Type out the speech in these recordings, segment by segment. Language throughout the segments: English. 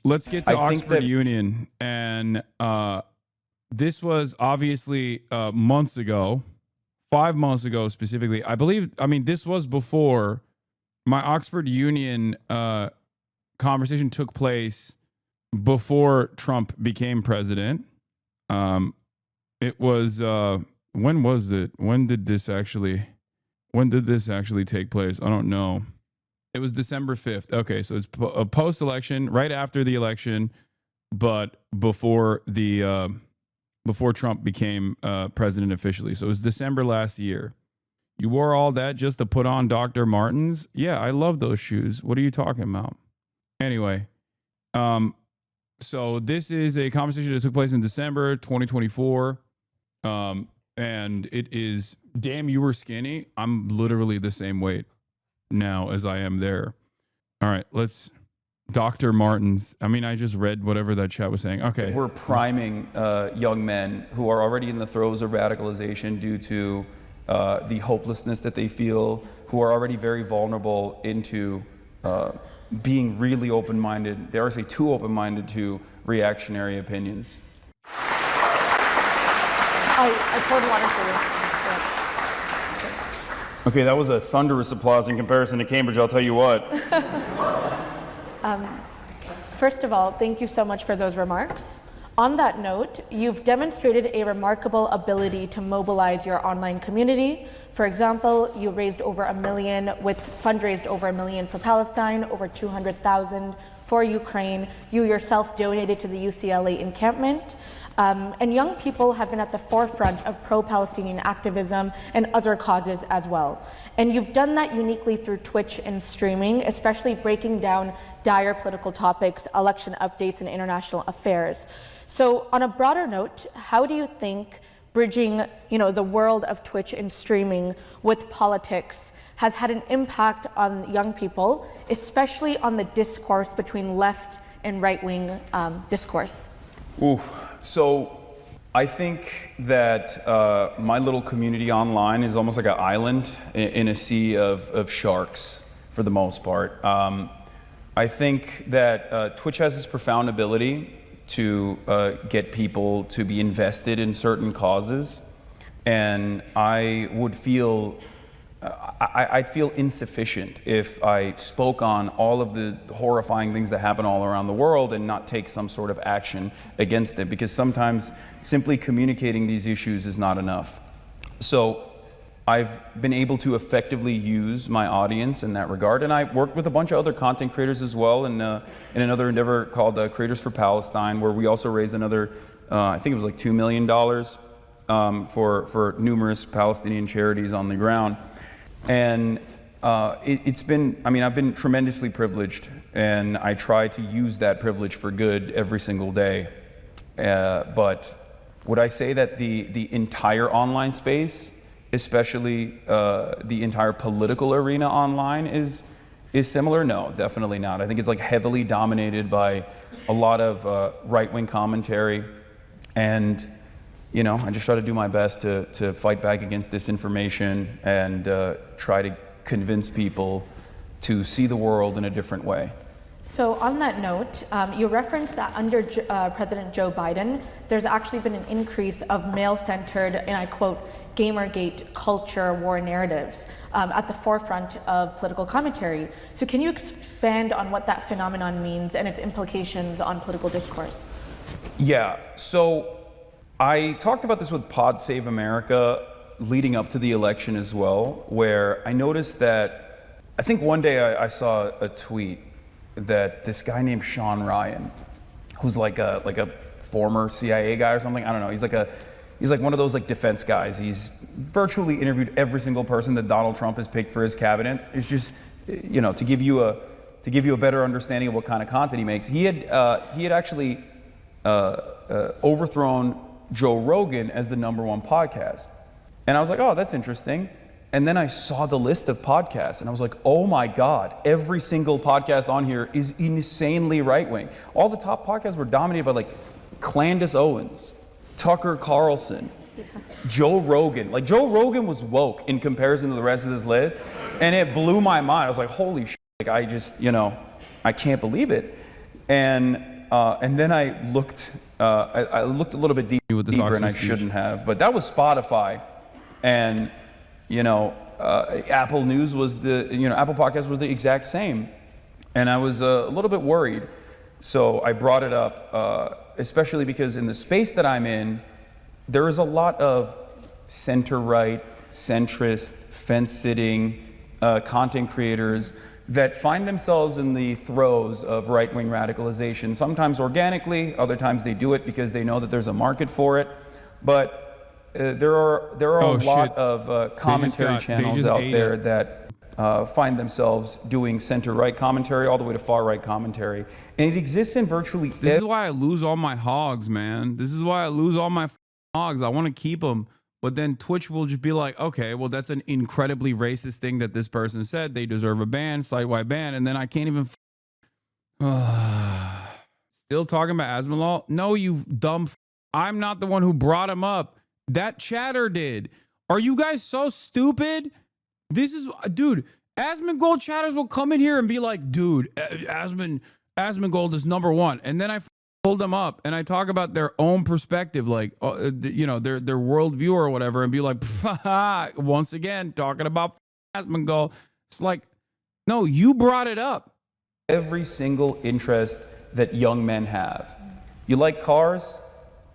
let's get to Oxford Union. And this was obviously months ago, 5 months ago specifically. This was before my Oxford Union conversation took place before Trump became president. It was when was it? When did this actually take place? I don't know. It was December 5th. Okay, so it's a post-election, right after the election, but before Trump became president officially. So it was December last year. You wore all that just to put on Dr. Martens? Yeah, I love those shoes. What are you talking about? Anyway, so this is a conversation that took place in December 2024. And it is, damn, you were skinny. I'm literally the same weight now as I am there. All right, Dr. Martens. I just read whatever that chat was saying. Okay. We're priming young men who are already in the throes of radicalization due to the hopelessness that they feel, who are already very vulnerable into being really open-minded. Dare I say too open-minded to reactionary opinions. I poured water for you. Okay, that was a thunderous applause in comparison to Cambridge, I'll tell you what. First of all, thank you so much for those remarks. On that note, you've demonstrated a remarkable ability to mobilize your online community. For example, you raised over $1 million, fundraised over $1 million for Palestine, over 200,000 for Ukraine. You yourself donated to the UCLA encampment. And young people have been at the forefront of pro-Palestinian activism and other causes as well. And you've done that uniquely through Twitch and streaming, especially breaking down dire political topics, election updates, and international affairs. So on a broader note, how do you think bridging, the world of Twitch and streaming with politics has had an impact on young people, especially on the discourse between left and right-wing discourse? So I think that my little community online is almost like an island in a sea of sharks for the most part. I think that Twitch has this profound ability to get people to be invested in certain causes, and I would feel I'd feel insufficient if I spoke on all of the horrifying things that happen all around the world and not take some sort of action against it, because sometimes simply communicating these issues is not enough. So I've been able to effectively use my audience in that regard, and I worked with a bunch of other content creators as well in another endeavor called Creators for Palestine, where we also raised another, I think it was like $2 million for numerous Palestinian charities on the ground. And it's been, I've been tremendously privileged, and I try to use that privilege for good every single day. But would I say that the entire online space, especially the entire political arena online, is similar? No, definitely not. I think it's like heavily dominated by a lot of right-wing commentary, and I just try to do my best to fight back against disinformation and try to convince people to see the world in a different way. So on that note, you referenced that under President Joe Biden, there's actually been an increase of male-centered, and I quote, Gamergate culture war narratives at the forefront of political commentary. So can you expand on what that phenomenon means and its implications on political discourse? Yeah, so I talked about this with Pod Save America leading up to the election as well, where I noticed that, I think one day I saw a tweet that this guy named Sean Ryan, who's like a former CIA guy or something, I don't know, he's like one of those like defense guys. He's virtually interviewed every single person that Donald Trump has picked for his cabinet. It's just, to give you a better understanding of what kind of content he makes. He had actually overthrown Joe Rogan as the #1 podcast. And I was like, oh, that's interesting. And then I saw the list of podcasts and I was like, oh my God, every single podcast on here is insanely right-wing. All the top podcasts were dominated by like Candace Owens, Tucker Carlson, Joe Rogan. Like Joe Rogan was woke in comparison to the rest of this list. And it blew my mind. I was like, holy shit, like I just, I can't believe it. And And then I looked a little bit deeper, With this and I Oxford speech. shouldn't have. But that was Spotify, and Apple News was Apple Podcast was the exact same, and I was a little bit worried. So I brought it up, especially because in the space that I'm in, there is a lot of center-right, centrist, fence-sitting content creators that find themselves in the throes of right-wing radicalization, sometimes organically, other times they do it because they know that there's a market for it. But there are a lot of commentary channels out there that find themselves doing center-right commentary all the way to far-right commentary. And it exists in virtually... This is why I lose all my hogs, man. This is why I lose all my hogs. I want to keep them. But then Twitch will just be like, okay, well, that's an incredibly racist thing that this person said. They deserve a ban, site-wide ban. And then I can't even... Still talking about Asmonlaw? No, you dumb... I'm not the one who brought him up. That chatter did. Are you guys so stupid? This is... Dude, Asmongold chatters will come in here and be like, dude, Asmongold is #1. And then I pull them up and I talk about their own perspective, like their worldview or whatever, and be like, once again talking about Asmongold. It's like, no, you brought it up. Every single interest that young men have. You like cars?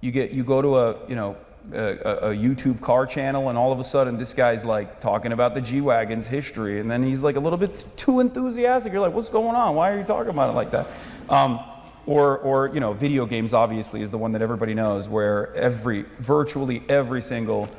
You go to a YouTube car channel, and all of a sudden this guy's like talking about the G-Wagon's history, and then he's like a little bit too enthusiastic. You're like, what's going on? Why are you talking about it like that? Or video games obviously is the one that everybody knows, where virtually every single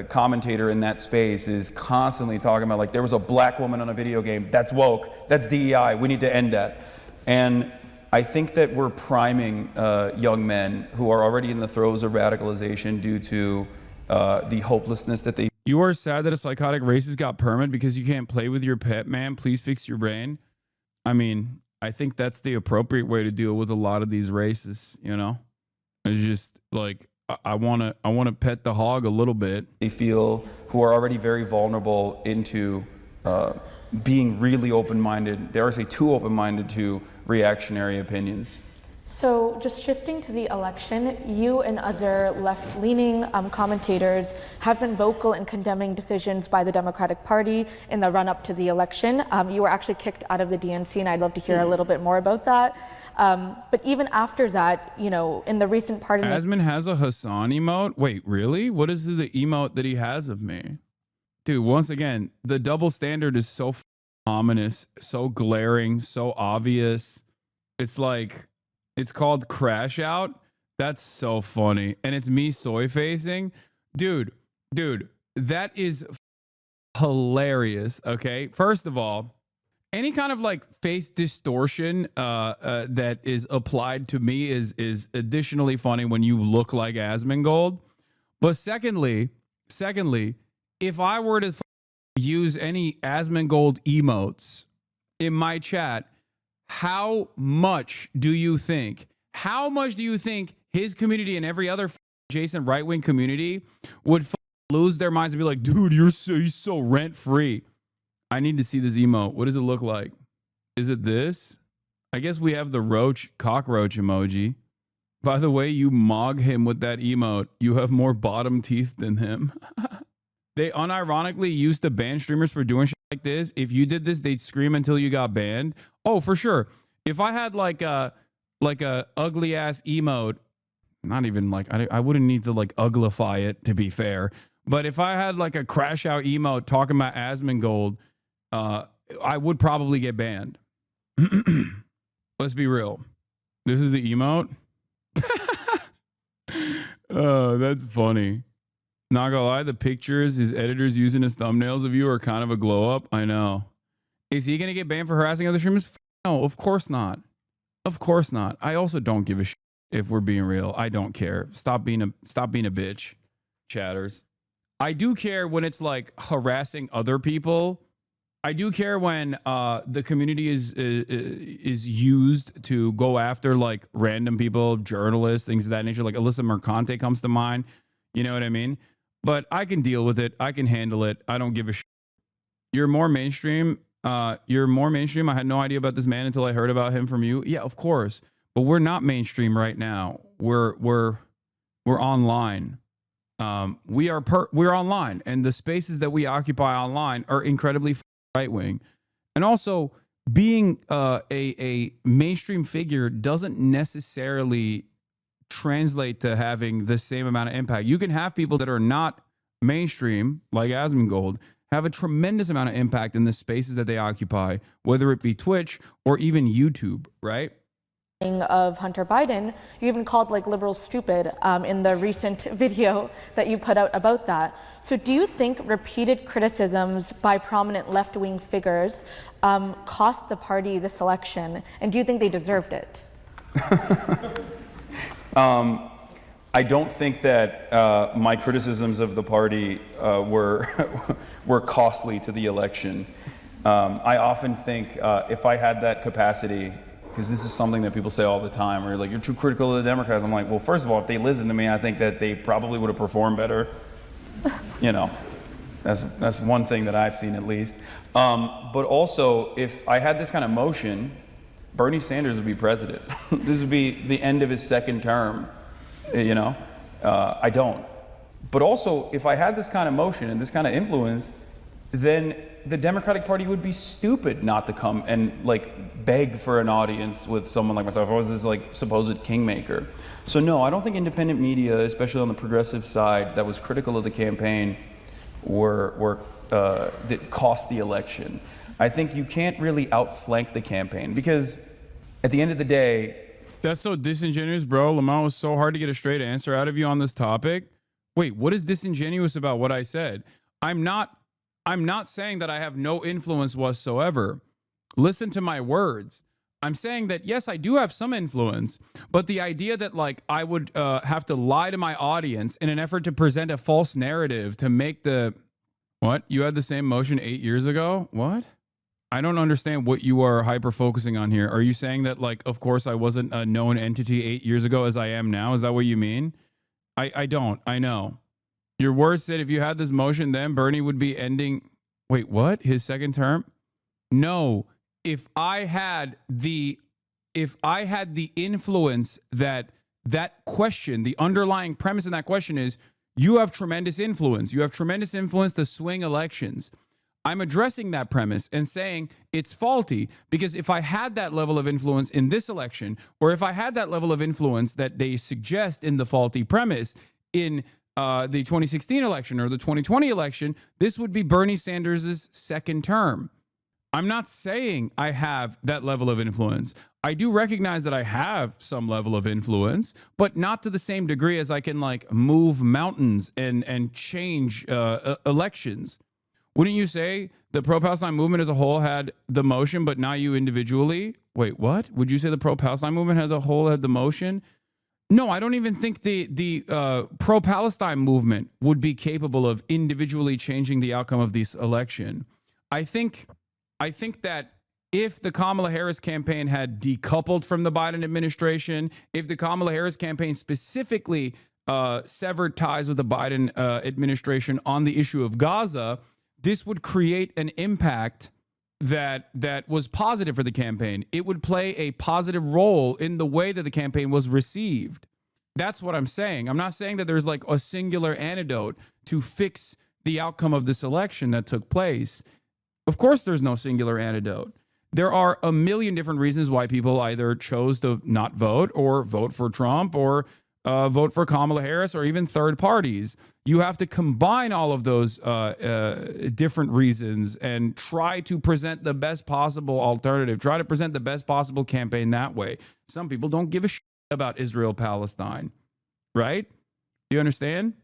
commentator in that space is constantly talking about, like, there was a black woman on a video game. That's woke. That's DEI. We need to end that. And I think that we're priming young men who are already in the throes of radicalization due to the hopelessness that they... You are sad that a psychotic racist got permit because you can't play with your pet, man. Please fix your brain. I mean... I think that's the appropriate way to deal with a lot of these racists, It's just like, I want to pet the hog a little bit. They feel who are already very vulnerable into being really open-minded. Dare I say too open-minded to reactionary opinions. So just shifting to the election, you and other left-leaning commentators have been vocal in condemning decisions by the Democratic Party in the run-up to the election. You were actually kicked out of the DNC, and I'd love to hear a little bit more about that. But even after that, in the recent pardon... Asmon has a Hasan emote? Wait, really? What is the emote that he has of me? Dude, once again, the double standard is so ominous, so glaring, so obvious. It's like... It's called Crash Out. That's so funny. And it's me soy facing. Dude, that is hilarious. Okay. First of all, any kind of like face distortion that is applied to me is additionally funny when you look like Asmongold. But secondly, if I were to use any Asmongold emotes in my chat, how much do you think his community and every other adjacent right-wing community would lose their minds and be like, dude, you're so rent-free? I need to see this emote. What does it look like? Is it this? I guess we have the cockroach emoji. By the way, you mog him with that emote. You have more bottom teeth than him. They unironically used to ban streamers for doing shit like this. If you did this, they'd scream until you got banned. Oh, for sure. If I had like a ugly ass emote, not even like, I wouldn't need to like uglify it, to be fair. But if I had like a crash out emote talking about Asmongold, I would probably get banned. Let's be real. This is the emote. Oh, that's funny. Not gonna lie, the pictures his editors using as thumbnails of you are kind of a glow up. I know. Is he gonna get banned for harassing other streamers? No, of course not. Of course not. I also don't give a shit if we're being real. I don't care. Stop being a bitch, chatters. I do care when it's like harassing other people. I do care when the community is used to go after like random people, journalists, things of that nature. Like Alyssa Mercante comes to mind. You know what I mean? But I can deal with it. I can handle it. I don't give a shit. You're more mainstream. I had no idea about this man until I heard about him from you. Yeah, of course. but we're not mainstream right now. We're online. We're online, and the spaces that we occupy online are incredibly right wing. And also, being a mainstream figure doesn't necessarily translate to having the same amount of impact. You can have people that are not mainstream, like Asmongold, have a tremendous amount of impact in the spaces that they occupy, whether it be Twitch or even YouTube, right? Of Hunter Biden, you even called like liberals stupid in the recent video that you put out about that. So do you think repeated criticisms by prominent left-wing figures cost the party this election, and do you think they deserved it? I don't think that my criticisms of the party were costly to the election. I often think if I had that capacity, because this is something that people say all the time, where you're like, you're too critical of the Democrats. I'm like, well, first of all, if they listened to me, I think that they probably would have performed better. You know, that's one thing that I've seen at least. But also, if I had this kind of motion, Bernie Sanders would be president. This would be the end of his second term, you know? I don't. But also, if I had this kind of motion and this kind of influence, then the Democratic Party would be stupid not to come and like beg for an audience with someone like myself. I was this like supposed kingmaker. So no, I don't think independent media, especially on the progressive side, that was critical of the campaign, that cost the election. I think you can't really outflank the campaign because at the end of the day, that's so disingenuous, bro. Lamont, was so hard to get a straight answer out of you on this topic. Wait, what is disingenuous about what I said? I'm not saying that I have no influence whatsoever. Listen to my words. I'm saying that, yes, I do have some influence, but the idea that like I would have to lie to my audience in an effort to present a false narrative to make the... What? You had the same motion 8 years ago? What? I don't understand what you are hyper-focusing on here. Are you saying that, like, of course I wasn't a known entity 8 years ago as I am now? Is that what you mean? I don't. I know. Your words said if you had this motion, then Bernie would be ending... Wait, what? His second term? No. If I had the influence that question, the underlying premise in that question is, you have tremendous influence. You have tremendous influence to swing elections. I'm addressing that premise and saying it's faulty because if I had that level of influence in this election, or if I had that level of influence that they suggest in the faulty premise in the 2016 election or the 2020 election, this would be Bernie Sanders' second term. I'm not saying I have that level of influence. I do recognize that I have some level of influence, but not to the same degree as I can like move mountains and change elections. Wouldn't you say the pro-Palestine movement as a whole had the motion, but not you individually? Wait, what? Would you say the pro-Palestine movement as a whole had the motion? No, I don't even think the pro-Palestine movement would be capable of individually changing the outcome of this election. I think that if the Kamala Harris campaign had decoupled from the Biden administration, if the Kamala Harris campaign specifically severed ties with the Biden administration on the issue of Gaza, this would create an impact that was positive for the campaign. It would play a positive role in the way that the campaign was received. That's what I'm saying. I'm not saying that there's like a singular antidote to fix the outcome of this election that took place. Of course, there's no singular antidote. There are a million different reasons why people either chose to not vote or vote for Trump or vote for Kamala Harris or even third parties. You have to combine all of those different reasons and try to present the best possible alternative. Try to present the best possible campaign that way. Some people don't give a shit about Israel-Palestine, right? You understand?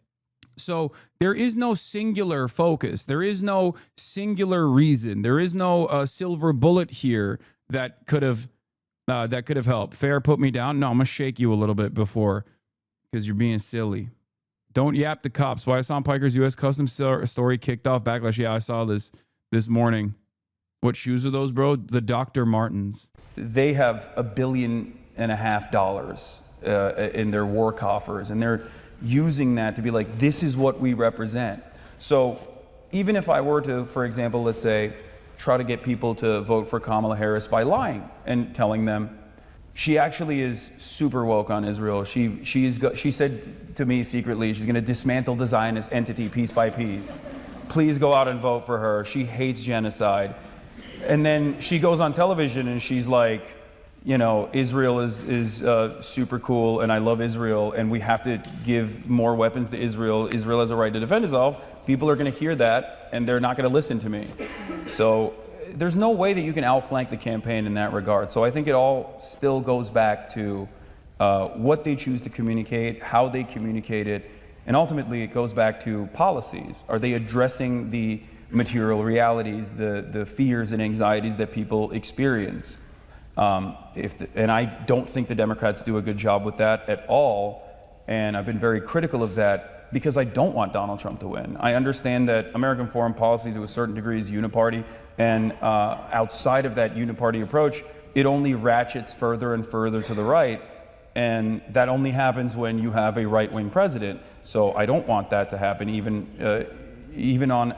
So there is no singular focus. There is no singular reason. There is no silver bullet here that could have helped. Fair put me down. No, I'm gonna shake you a little bit before because you're being silly. Don't yap the cops. Why Hasan Piker's U.S. Customs story kicked off backlash. Yeah, I saw this morning. What shoes are those, bro? The Dr. Martens. They have $1.5 billion in their war coffers, and they're using that to be like, this is what we represent. So even if I were to, for example, let's say, try to get people to vote for Kamala Harris by lying and telling them, She actually is super woke on Israel. She said to me secretly she's going to dismantle the Zionist entity piece by piece. Please go out and vote for her. She hates genocide. And then she goes on television and she's like, you know, Israel is super cool and I love Israel and we have to give more weapons to Israel. Israel has a right to defend itself. People are going to hear that and they're not going to listen to me. So there's no way that you can outflank the campaign in that regard. So I think it all still goes back to what they choose to communicate, how they communicate it, and ultimately it goes back to policies. Are they addressing the material realities, the fears and anxieties that people experience? And I don't think the Democrats do a good job with that at all, and I've been very critical of that because I don't want Donald Trump to win. I understand that American foreign policy to a certain degree is uniparty, and outside of that uniparty approach, it only ratchets further and further to the right, and that only happens when you have a right-wing president. So I don't want that to happen even on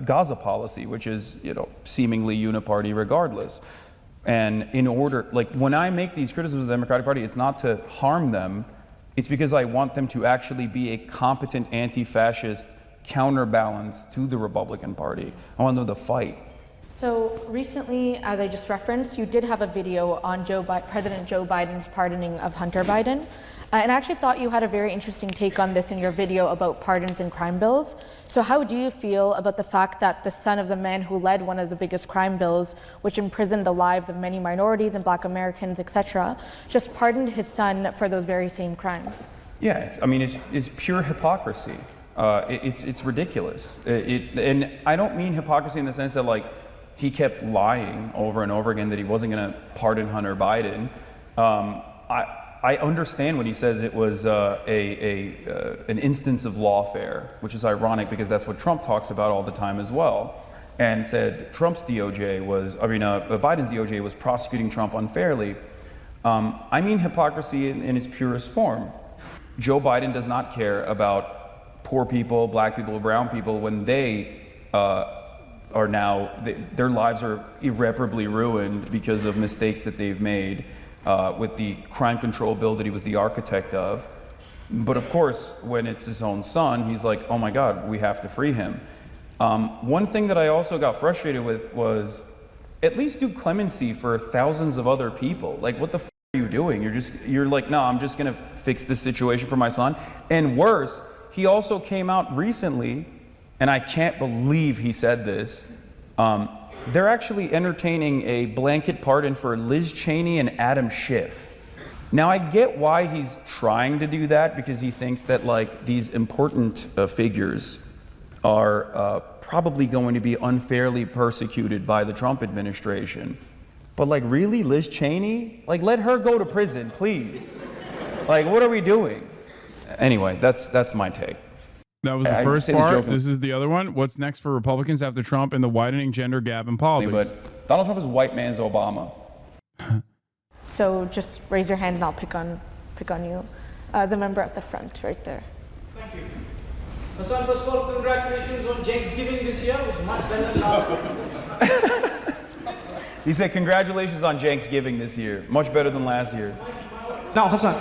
Gaza policy, which is, you know, seemingly uniparty regardless. And in order, like when I make these criticisms of the Democratic Party, it's not to harm them, it's because I want them to actually be a competent anti-fascist counterbalance to the Republican Party. I want them to fight. So recently, as I just referenced, you did have a video on President Joe Biden's pardoning of Hunter Biden. And I actually thought you had a very interesting take on this in your video about pardons and crime bills. So how do you feel about the fact that the son of the man who led one of the biggest crime bills, which imprisoned the lives of many minorities and Black Americans, etc., just pardoned his son for those very same crimes? Yeah, it's pure hypocrisy. It's ridiculous. And I don't mean hypocrisy in the sense that like he kept lying over and over again that he wasn't going to pardon Hunter Biden. I understand when he says it was an instance of lawfare, which is ironic because that's what Trump talks about all the time as well, and said Biden's DOJ was prosecuting Trump unfairly. I mean hypocrisy in its purest form. Joe Biden does not care about poor people, Black people, brown people when they are now, their lives are irreparably ruined because of mistakes that they've made. With the crime control bill that he was the architect of. But of course, when it's his own son, he's like, oh my God, we have to free him. One thing that I also got frustrated with was, at least do clemency for thousands of other people. Like, what the f are you doing? You're like, no, I'm just gonna fix this situation for my son. And worse, he also came out recently, and I can't believe he said this, they're actually entertaining a blanket pardon for Liz Cheney and Adam Schiff. Now, I get why he's trying to do that, because he thinks that like these important figures are probably going to be unfairly persecuted by the Trump administration. But like, really, Liz Cheney? Like, let her go to prison, please. Like, what are we doing? Anyway, that's my take. That was the first part. This is the other one. What's next for Republicans after Trump and the widening gender gap in politics? But Donald Trump is white man's Obama. So just raise your hand and I'll pick on you. The member at the front, right there. Thank you. Hasan, first of all, congratulations on Thanksgiving this year. It was much better than last year. He said, congratulations on Thanksgiving this year. Much better than last year. Now, Hasan,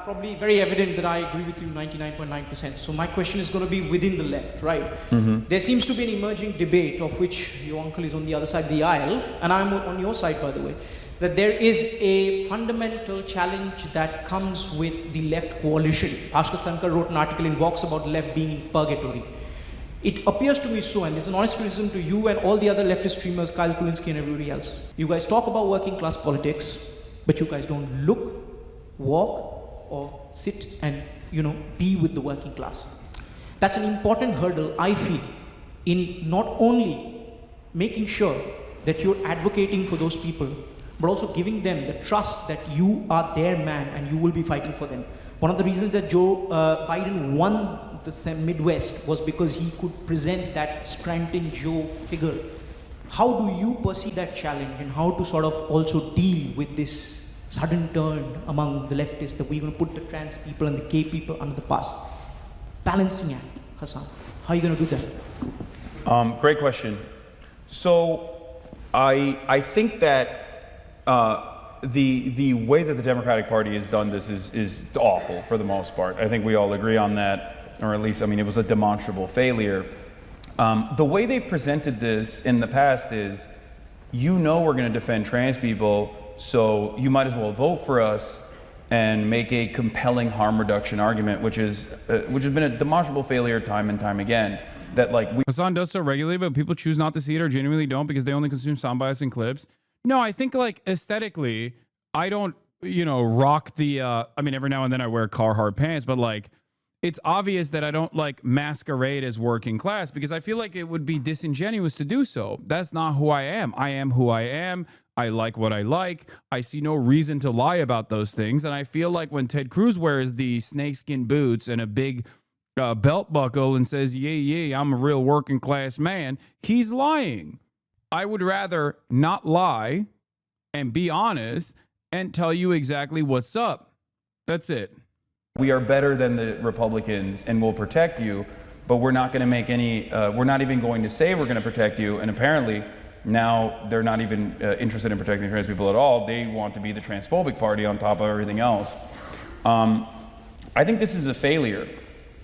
probably very evident that I agree with you 99.9%. So my question is going to be within the left, right? Mm-hmm. There seems to be an emerging debate, of which your uncle is on the other side of the aisle, and I'm on your side, by the way, that there is a fundamental challenge that comes with the left coalition. Bhaskar Sankar wrote an article in Vox about left being in purgatory. It appears to me so, and there's an honest criticism to you and all the other leftist streamers, Kyle Kulinski and everybody else. You guys talk about working class politics, but you guys don't look, walk, or sit and, be with the working class. That's an important hurdle, I feel, in not only making sure that you're advocating for those people, but also giving them the trust that you are their man and you will be fighting for them. One of the reasons that Joe Biden won the Midwest was because he could present that Scranton Joe figure. How do you perceive that challenge, and how to sort of also deal with this sudden turn among the leftists that we're going to put the trans people and the gay people under the bus? Balancing act, Hasan. How are you going to do that? Great question. So I think that the way that the Democratic Party has done this is awful for the most part. I think we all agree on that, or at least, I mean, it was a demonstrable failure. The way they've presented this in the past is, you know, we're going to defend trans people, so you might as well vote for us, and make a compelling harm reduction argument, which has been a demonstrable failure time and time again. That like Hasan does so regularly, but people choose not to see it or genuinely don't because they only consume sound bites and clips. No, I think like aesthetically, I don't, you know, rock the. I mean, every now and then I wear Carhartt pants, but like, it's obvious that I don't like masquerade as working class because I feel like it would be disingenuous to do so. That's not who I am. I am who I am. I like what I like. I see no reason to lie about those things. And I feel like when Ted Cruz wears the snakeskin boots and a big belt buckle and says, yeah, I'm a real working class man, he's lying. I would rather not lie and be honest and tell you exactly what's up. That's it. We are better than the Republicans and will protect you, but we're not going to make any, we're not even going to say we're going to protect you. And apparently now they're not even interested in protecting trans people at all. They want to be the transphobic party on top of everything else. I think this is a failure.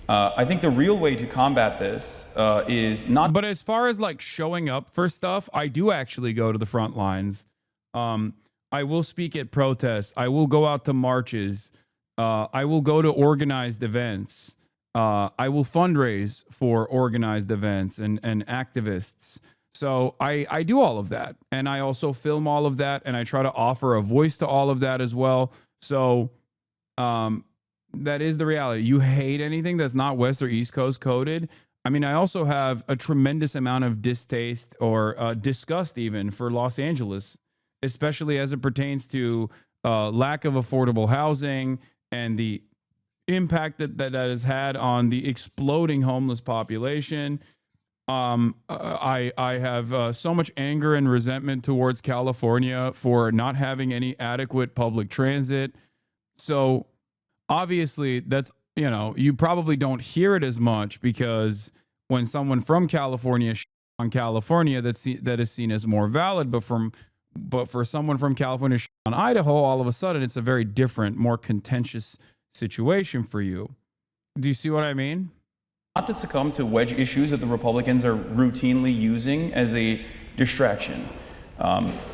I think the real way to combat this is not. But as far as like showing up for stuff, I do actually go to the front lines. I will speak at protests. I will go out to marches. I will go to organized events. I will fundraise for organized events and So I do all of that, and I also film all of that, and I try to offer a voice to all of that as well. So that is the reality. You hate anything that's not West or East Coast coded. I mean, I also have a tremendous amount of distaste or disgust even for Los Angeles, especially as it pertains to lack of affordable housing and the impact that has had on the exploding homeless population. I have so much anger and resentment towards California for not having any adequate public transit. So obviously that's, you know, you probably don't hear it as much because when someone from California on California, that is seen as more valid, but for someone from California on Idaho, all of a sudden it's a very different, more contentious situation for you. Do you see what I mean? Not to succumb to wedge issues that the Republicans are routinely using as a distraction.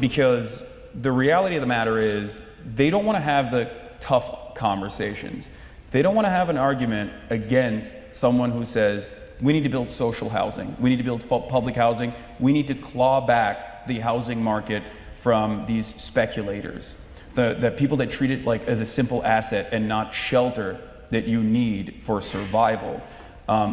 Because the reality of the matter is they don't want to have the tough conversations. They don't want to have an argument against someone who says, we need to build social housing. We need to build public housing. We need to claw back the housing market from these speculators. The people that treat it like as a simple asset and not shelter that you need for survival.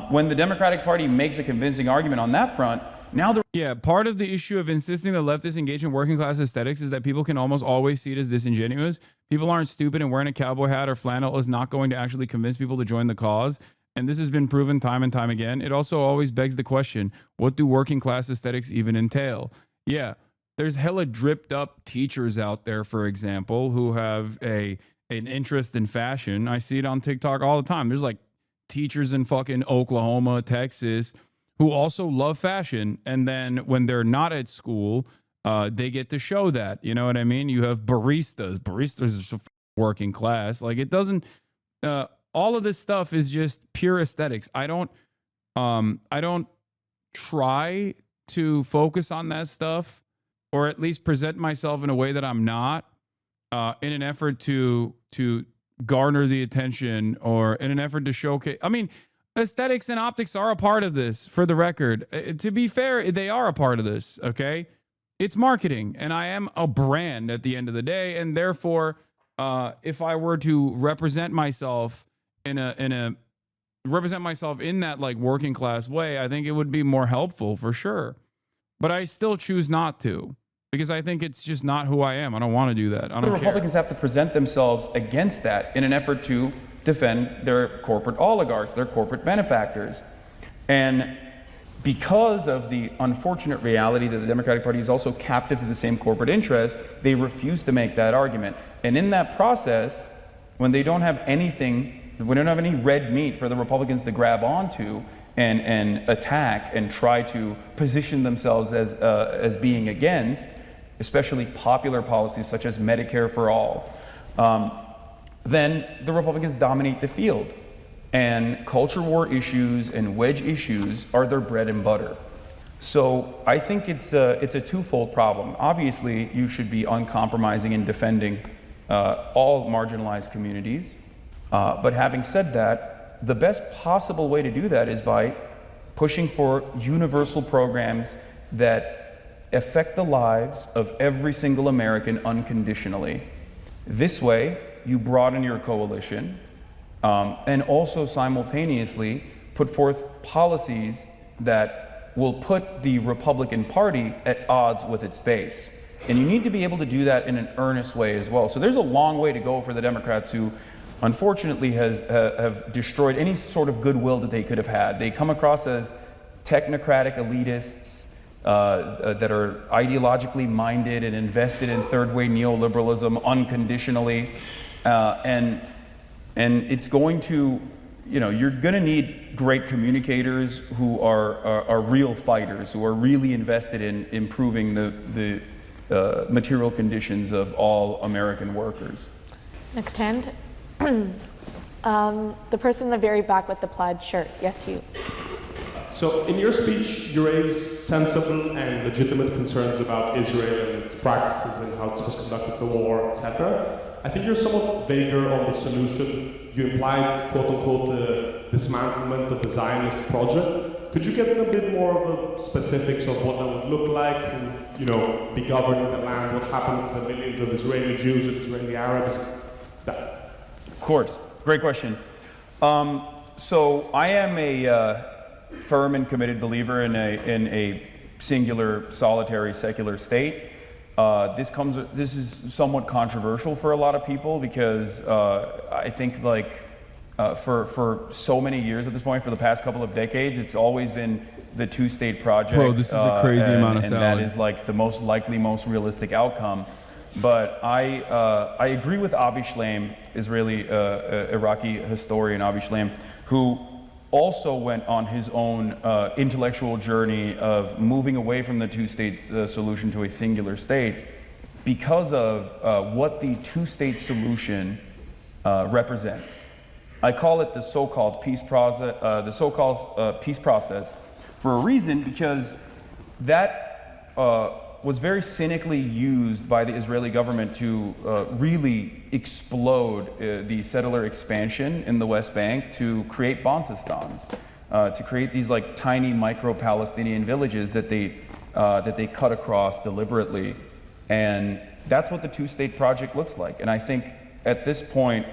When the Democratic Party makes a convincing argument on that front, now part of the issue of insisting that leftists engage in working class aesthetics is that people can almost always see it as disingenuous. People aren't stupid, and wearing a cowboy hat or flannel is not going to actually convince people to join the cause. And this has been proven time and time again. It also always begs the question, what do working class aesthetics even entail? Yeah, there's hella dripped up teachers out there, for example, who have an interest in fashion. I see it on TikTok all the time. There's like teachers in fucking Oklahoma, Texas, who also love fashion. And then when they're not at school, they get to show that. You know what I mean? You have baristas. Baristas are working class. Like, it doesn't, all of this stuff is just pure aesthetics. I don't try to focus on that stuff, or at least present myself in a way that I'm not, in an effort to garner the attention, or in an effort to showcase. I mean, aesthetics and optics are a part of this, for the record. To be fair, they are a part of this, okay? It's marketing, and I am a brand at the end of the day, and therefore, if I were to represent myself in that like working class way, I think it would be more helpful for sure. But I still choose not to, because I think it's just not who I am. I don't want to do that. I don't care. The Republicans have to present themselves against that in an effort to defend their corporate oligarchs, their corporate benefactors. And because of the unfortunate reality that the Democratic Party is also captive to the same corporate interests, they refuse to make that argument. And in that process, when they don't have anything, we don't have any red meat for the Republicans to grab onto and attack and try to position themselves as being against, especially popular policies such as Medicare for all, then the Republicans dominate the field. And culture war issues and wedge issues are their bread and butter. So I think it's a twofold problem. Obviously, you should be uncompromising in defending all marginalized communities. But having said that, the best possible way to do that is by pushing for universal programs that affect the lives of every single American unconditionally. This way, you broaden your coalition, and also simultaneously put forth policies that will put the Republican Party at odds with its base. And you need to be able to do that in an earnest way as well. So there's a long way to go for the Democrats, who unfortunately have destroyed any sort of goodwill that they could have had. They come across as technocratic elitists that are ideologically minded and invested in third-way neoliberalism unconditionally. And it's going to, you're going to need great communicators who are real fighters, who are really invested in improving the material conditions of all American workers. Next hand. The person in the very back with the plaid shirt. Yes, you. So in your speech, you raise sensible and legitimate concerns about Israel and its practices and how it has conducted the war, etc. I think you're somewhat vaguer on the solution. You implied, quote unquote, the dismantlement of the Zionist project. Could you get in a bit more of the specifics of what that would look like, who, be governing the land, what happens to the millions of Israeli Jews and Israeli Arabs? That. Of course, great question. So I am a firm and committed believer in a singular, solitary, secular state. This is somewhat controversial for a lot of people because I think for so many years at this point, for the past couple of decades, it's always been the two-state project. Bro, this is a crazy amount of salad. And that is the most likely, most realistic outcome. But I agree with Avi Shleim, Israeli Iraqi historian Avi Shleim, who also went on his own intellectual journey of moving away from the two-state solution to a singular state because of what the two-state solution represents. I call it the so-called peace process. Peace process for a reason, because that was very cynically used by the Israeli government to really explode the settler expansion in the West Bank to create Bantustans, to create these tiny micro-Palestinian villages that they cut across deliberately. And that's what the two-state project looks like. And I think at this point,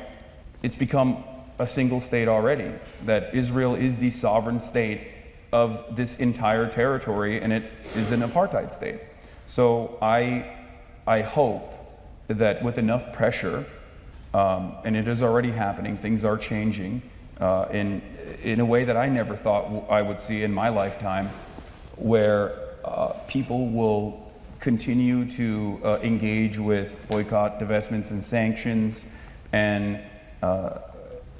it's become a single state already, that Israel is the sovereign state of this entire territory, and it is an apartheid state. So I hope that with enough pressure, and it is already happening, things are changing in a way that I never thought I would see in my lifetime, where people will continue to engage with boycott, divestments, and sanctions, and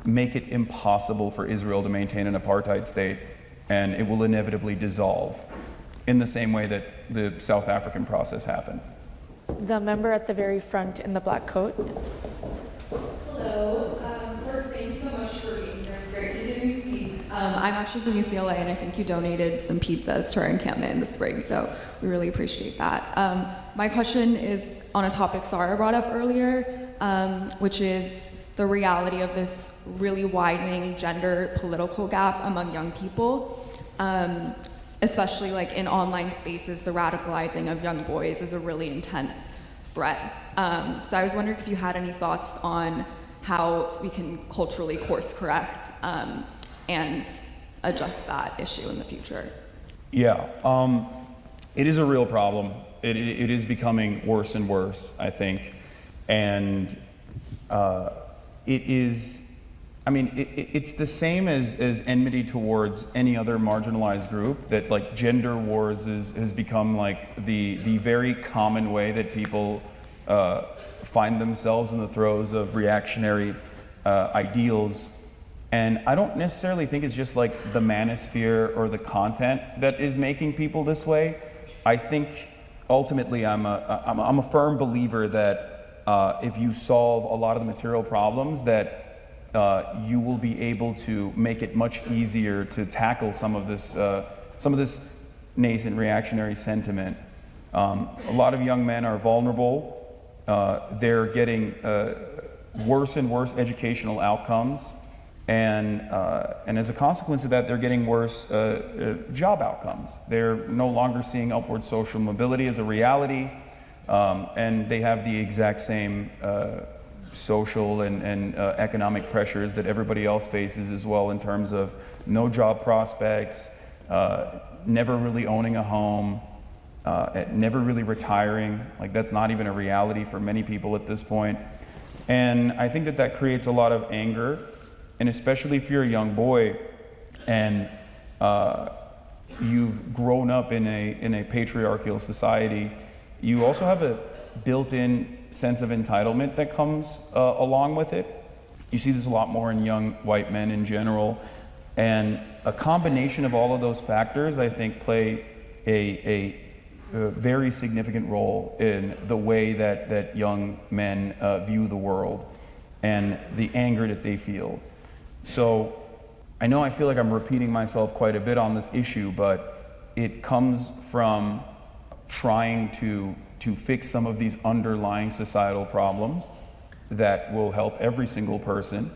make it impossible for Israel to maintain an apartheid state, and it will inevitably dissolve in the same way that the South African process happened. The member at the very front in the black coat. Hello. First, thank you so much for being here. It's great to hear you speak. I'm actually from UCLA, and I think you donated some pizzas to our encampment in the spring, so we really appreciate that. My question is on a topic Sarah brought up earlier, which is the reality of this really widening gender political gap among young people. Especially in online spaces, the radicalizing of young boys is a really intense threat. So I was wondering if you had any thoughts on how we can culturally course correct and address that issue in the future. Yeah, it is a real problem. It is becoming worse and worse, I think. And it is, it's the same as enmity towards any other marginalized group, that gender wars has become the very common way that people find themselves in the throes of reactionary ideals. And I don't necessarily think it's just the manosphere or the content that is making people this way. I think ultimately, I'm a firm believer that if you solve a lot of the material problems, that you will be able to make it much easier to tackle some of this nascent reactionary sentiment. A lot of young men are vulnerable. They're getting worse and worse educational outcomes, and as a consequence of that, they're getting worse job outcomes. They're no longer seeing upward social mobility as a reality, and they have the exact same social and economic pressures that everybody else faces as well, in terms of no job prospects, never really owning a home, never really retiring. Like, that's not even a reality for many people at this point. And I think that creates a lot of anger, and especially if you're a young boy and you've grown up in a patriarchal society, you also have a built-in sense of entitlement that comes along with it. You see this a lot more in young white men in general, and a combination of all of those factors, I think, play a very significant role in the way that young men view the world and the anger that they feel. So I know I feel like I'm repeating myself quite a bit on this issue, but it comes from trying to fix some of these underlying societal problems that will help every single person.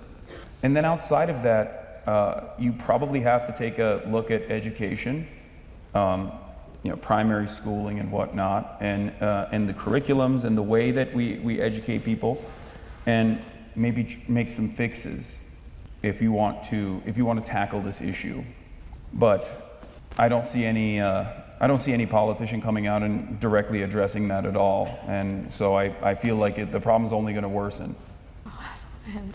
And then outside of that, you probably have to take a look at education, primary schooling and whatnot, and the curriculums and the way that we educate people, and maybe make some fixes if you want to tackle this issue. But I don't see any politician coming out and directly addressing that at all, and so I feel like the problem's only going to worsen.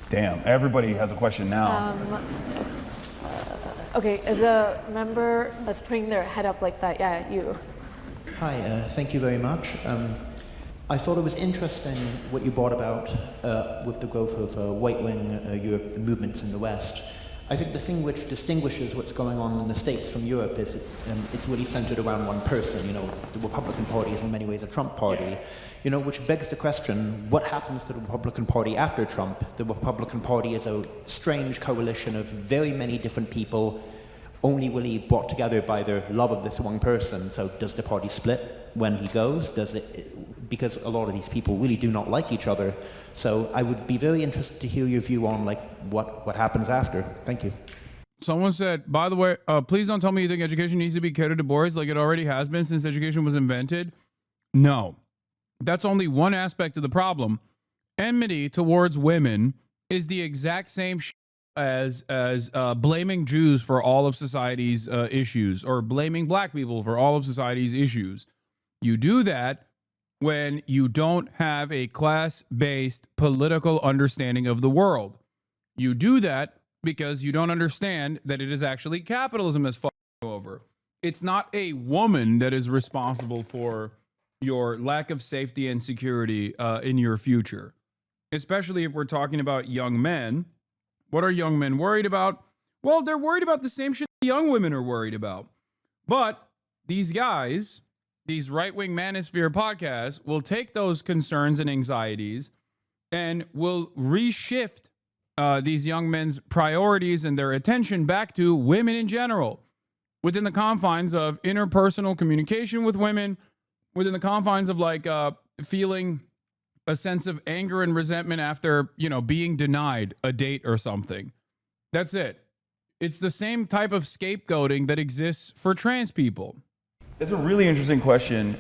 Damn, everybody has a question now. Okay, as a member that's putting their head up like that, yeah, you. Hi, thank you very much. I thought it was interesting what you brought about with the growth of right-wing Europe movements in the West. I think the thing which distinguishes what's going on in the States from Europe is it's really centered around one person. The Republican Party is in many ways a Trump party, which begs the question, what happens to the Republican Party after Trump? The Republican Party is a strange coalition of very many different people, only really brought together by their love of this one person. So does the party split when he goes? Because a lot of these people really do not like each other. So I would be very interested to hear your view on what happens after. Thank you. Someone said, by the way, please don't tell me you think education needs to be catered to boys like it already has been since education was invented. No, that's only one aspect of the problem. Enmity towards women is the exact same as blaming Jews for all of society's issues, or blaming black people for all of society's issues. You do that when you don't have a class-based political understanding of the world. You do that because you don't understand that it is actually capitalism that's fucking you over. It's not a woman that is responsible for your lack of safety and security in your future. Especially if we're talking about young men. What are young men worried about? Well, they're worried about the same shit young women are worried about. But these guys, these right-wing manosphere podcasts, will take those concerns and anxieties and will reshift these young men's priorities and their attention back to women in general, within the confines of interpersonal communication with women, within the confines of feeling a sense of anger and resentment after, being denied a date or something. That's it. It's the same type of scapegoating that exists for trans people. That's a really interesting question,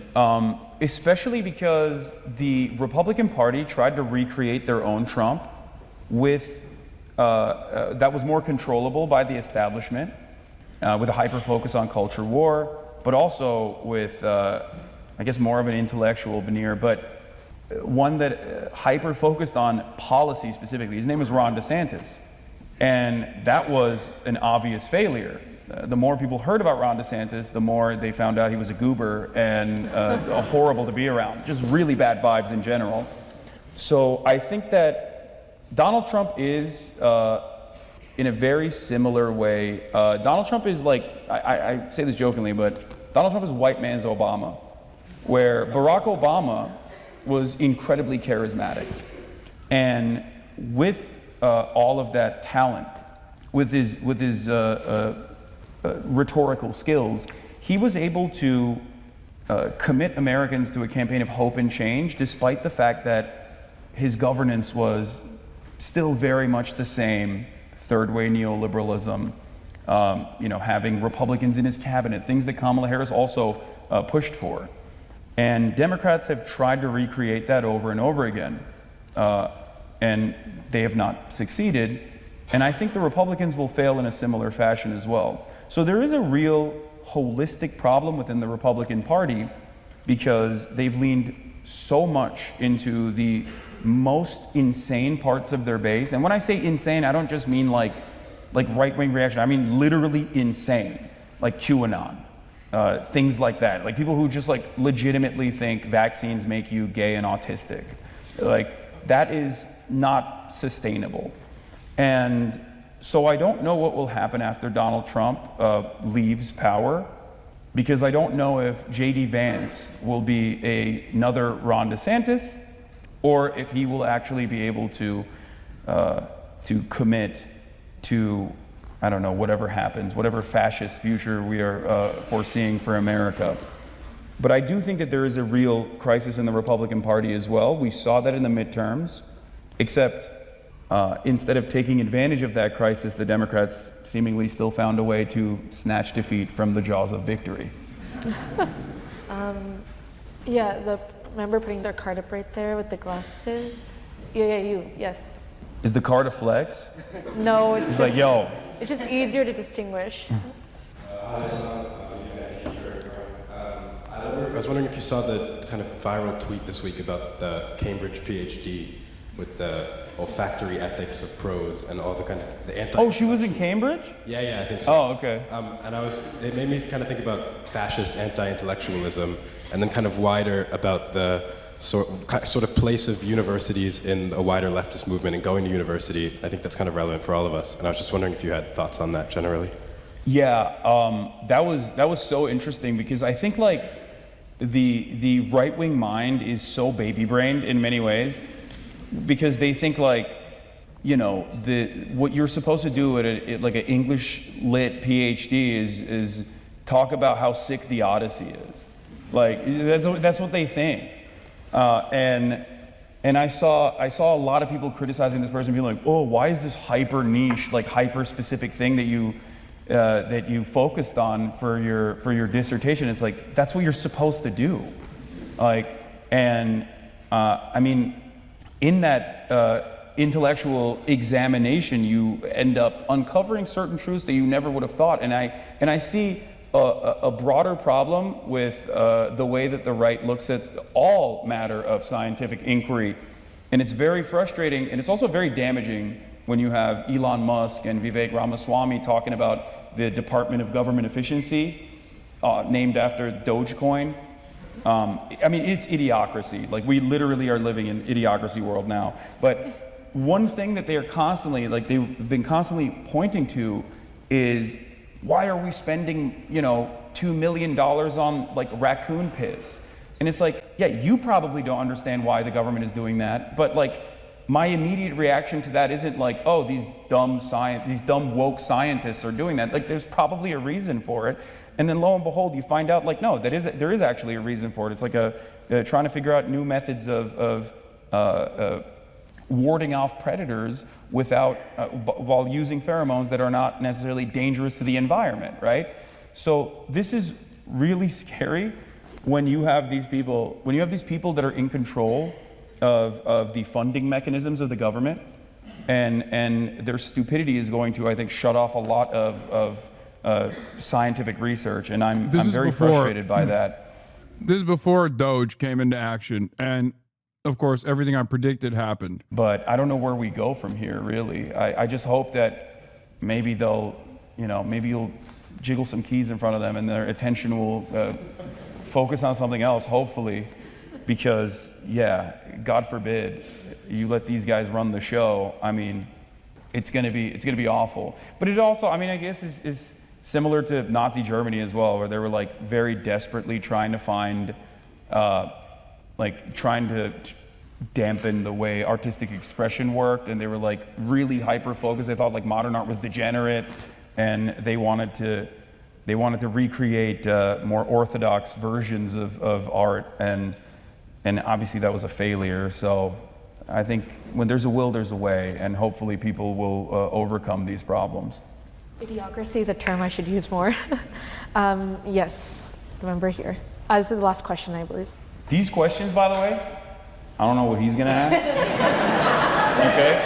especially because the Republican Party tried to recreate their own Trump with that was more controllable by the establishment, with a hyper focus on culture war, but also with, I guess, more of an intellectual veneer, but one that hyper focused on policy specifically. His name was Ron DeSantis, and that was an obvious failure. The more people heard about Ron DeSantis, the more they found out he was a goober and horrible to be around. Just really bad vibes in general. So I think that Donald Trump is, in a very similar way, Donald Trump is like, I say this jokingly, but Donald Trump is white man's Obama. where Barack Obama was incredibly charismatic. And with all of that talent, with his rhetorical skills, he was able to commit Americans to a campaign of hope and change, despite the fact that his governance was still very much the same third-way neoliberalism, having Republicans in his cabinet, things that Kamala Harris also pushed for. And Democrats have tried to recreate that over and over again, and they have not succeeded. And I think the Republicans will fail in a similar fashion as well. So there is a real holistic problem within the Republican Party because they've leaned so much into the most insane parts of their base. And when I say insane, I don't just mean like right-wing reaction. I mean literally insane, like QAnon, things like that. Like people who just like legitimately think vaccines make you gay and autistic. Like that is not sustainable. And so I don't know what will happen after Donald Trump leaves power, because I don't know if J.D. Vance will be another Ron DeSantis, or if he will actually be able to commit to, I don't know, whatever happens, whatever fascist future we are foreseeing for America. But I do think that there is a real crisis in the Republican Party as well. We saw that in the midterms, except instead of taking advantage of that crisis, the Democrats seemingly still found a way to snatch defeat from the jaws of victory. Remember putting their card up right there with the glasses? Yes. Is the card a flex? No, it's like, yo. It's just easier to distinguish. Hasan, I was wondering if you saw the kind of viral tweet this week about the Cambridge PhD with the olfactory ethics of prose and all the kind of the anti. Oh, she was in Cambridge? Yeah, I think so. Oh, okay. And it made me kind of think about fascist anti-intellectualism, and then kind of wider about the sort of place of universities in a wider leftist movement and going to university. I think that's kind of relevant for all of us. And I was just wondering if you had thoughts on that generally. Yeah, that was so interesting, because I think like the right-wing mind is so baby-brained in many ways, because they think like, what you're supposed to do at like an English lit PhD is talk about how sick the Odyssey is. Like that's what they think. And I saw a lot of people criticizing this person, being like, oh, why is this hyper niche, like hyper specific thing that you focused on for your dissertation? It's like, that's what you're supposed to do. I mean, in that intellectual examination, you end up uncovering certain truths that you never would have thought. And I see a broader problem with the way that the right looks at all matter of scientific inquiry. And it's very frustrating, and it's also very damaging when you have Elon Musk and Vivek Ramaswamy talking about the Department of Government Efficiency, named after Dogecoin. I mean, it's idiocracy. Like, we literally are living in idiocracy world now. But one thing that they are constantly, they've been constantly pointing to is, why are we spending, $2 million on like raccoon piss? And it's like, yeah, you probably don't understand why the government is doing that, but like, my immediate reaction to that isn't like, oh, these dumb woke scientists are doing that. Like, there's probably a reason for it. And then lo and behold, you find out like, no, there is actually a reason for it. It's like trying to figure out new methods of warding off predators while using pheromones that are not necessarily dangerous to the environment, right? So this is really scary when you have these people that are in control of the funding mechanisms of the government, and their stupidity is going to, I think, shut off a lot of scientific research, and I'm very frustrated by that. This is before Doge came into action, and of course, everything I predicted happened. But I don't know where we go from here, really. I just hope that maybe maybe you'll jiggle some keys in front of them and their attention will focus on something else, hopefully. Because, yeah, God forbid, you let these guys run the show. I mean, it's gonna be awful. But it also, I mean, I guess is similar to Nazi Germany as well, where they were like very desperately trying to find like trying to dampen the way artistic expression worked, and they were like really hyper focused. They thought like modern art was degenerate, and they wanted to recreate more orthodox versions of art, and obviously that was a failure. So I think when there's a will, there's a way, and hopefully people will overcome these problems. Idiocracy is a term I should use more. Yes, remember here. This is the last question, I believe. These questions, by the way, I don't know what he's gonna ask. Okay?